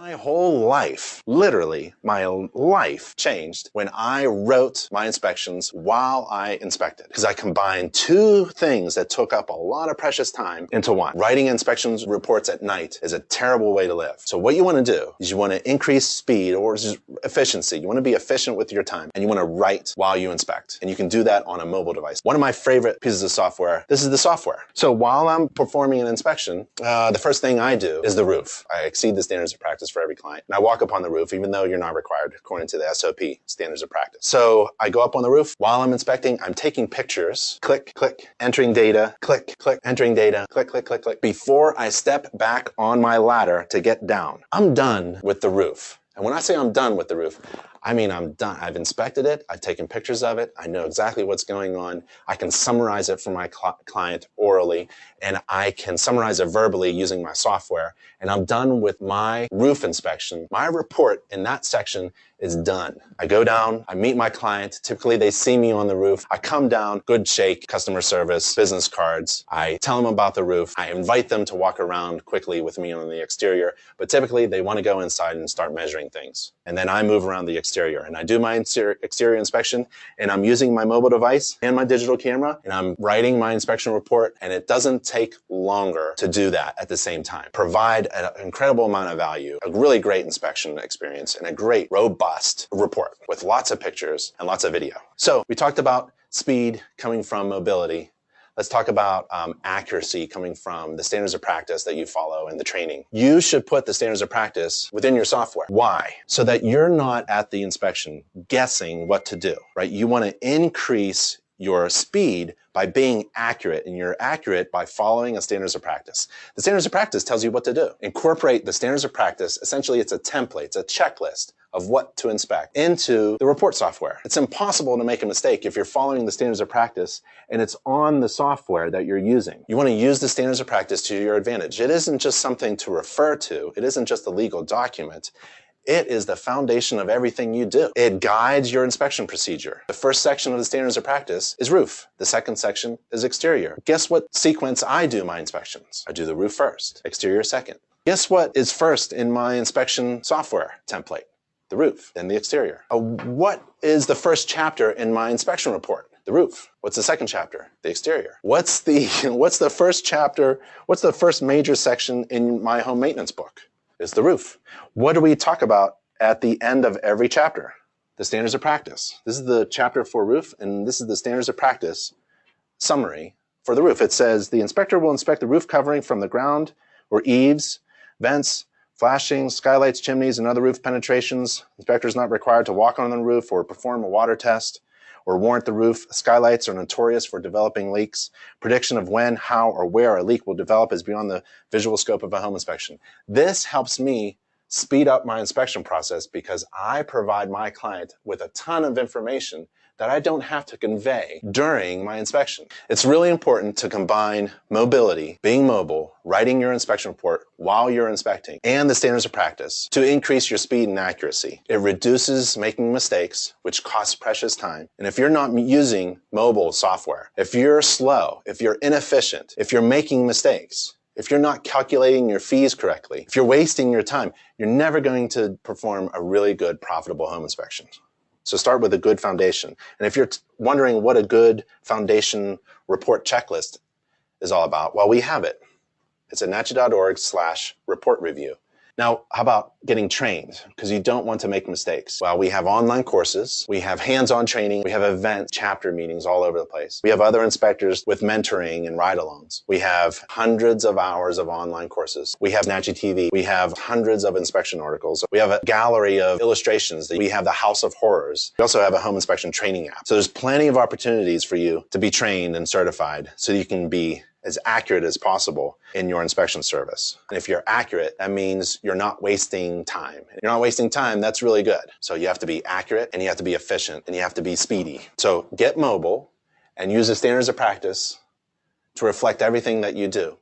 My whole life, literally my life, changed when I wrote my inspections while I inspected. Because I combined two things that took up a lot of precious time into one. Writing inspections reports at night is a terrible way to live. So what you want to do is you want to increase speed or just efficiency. You want to be efficient with your time, and you want to write while you inspect. And you can do that on a mobile device. One of my favorite pieces of software, this is the software. So while I'm performing an inspection, the first thing I do is the roof. I exceed the standards of practice for every client. And I walk up on the roof, even though you're not required according to the SOP, standards of practice. So I go up on the roof. While I'm inspecting, I'm taking pictures. Click, click, entering data, click, click, entering data, click, click, click, click. Before I step back on my ladder to get down, I'm done with the roof. And when I say I'm done with the roof, I mean I'm done. I've inspected it. I've taken pictures of it. I know exactly what's going on. I can summarize it for my client orally, and I can summarize it verbally using my software. And I'm done with my roof inspection. My report in that section is done. I go down, I meet my client. Typically they see me on the roof. I come down, good shake, customer service, business cards. I tell them about the roof. I invite them to walk around quickly with me on the exterior, but typically they want to go inside and start measuring things. And then I move around the exterior and I do my exterior inspection, and I'm using my mobile device and my digital camera, and I'm writing my inspection report, and it doesn't take longer to do that at the same time. Provide an incredible amount of value, a really great inspection experience, and a great, robust report with lots of pictures and lots of video. So we talked about speed coming from mobility. Let's talk about accuracy coming from the standards of practice that you follow in the training. You should put the standards of practice within your software. Why? So that you're not at the inspection guessing what to do, right? You want to increase your speed by being accurate, and you're accurate by following a standards of practice. The standards of practice tells you what to do. Incorporate the standards of practice. Essentially, it's a template, it's a checklist of what to inspect into the report software. It's impossible to make a mistake if you're following the standards of practice and it's on the software that you're using. You want to use the standards of practice to your advantage. It isn't just something to refer to. It isn't just a legal document. It is the foundation of everything you do. It guides your inspection procedure. The first section of the standards of practice is roof. The second section is exterior. Guess what sequence I do my inspections? I do the roof first, exterior second. Guess what is first in my inspection software template? The roof, then the exterior. What is the first chapter in my inspection report? The roof. What's the second chapter? The exterior. What's the first chapter? What's the first major section in my home maintenance book? It's the roof. What do we talk about at the end of every chapter? The standards of practice. This is the chapter for roof, and this is the standards of practice summary for the roof. It says the inspector will inspect the roof covering from the ground or eaves, vents, flashings, skylights, chimneys, and other roof penetrations. Inspector is not required to walk on the roof or perform a water test or warrant the roof. Skylights are notorious for developing leaks. Prediction of when, how, or where a leak will develop is beyond the visual scope of a home inspection. This helps me speed up my inspection process because I provide my client with a ton of information that I don't have to convey during my inspection. It's really important to combine mobility, being mobile, writing your inspection report while you're inspecting, and the standards of practice to increase your speed and accuracy. It reduces making mistakes, which costs precious time. And if you're not using mobile software, if you're slow, if you're inefficient, if you're making mistakes, if you're not calculating your fees correctly, if you're wasting your time, you're never going to perform a really good, profitable home inspection. So start with a good foundation. And if you're wondering what a good foundation report checklist is all about, well, we have it. It's at InterNACHI.org/report review. Now, how about getting trained? Because you don't want to make mistakes. Well, we have online courses, we have hands-on training, we have events, chapter meetings all over the place. We have other inspectors with mentoring and ride-alongs. We have hundreds of hours of online courses. We have InterNACHI TV. We have hundreds of inspection articles. We have a gallery of illustrations. We have the House of Horrors. We also have a home inspection training app. So there's plenty of opportunities for you to be trained and certified so you can be as accurate as possible in your inspection service. And if you're accurate, that means you're not wasting time. If you're not wasting time, that's really good. So you have to be accurate, and you have to be efficient, and you have to be speedy. So get mobile and use the standards of practice to reflect everything that you do.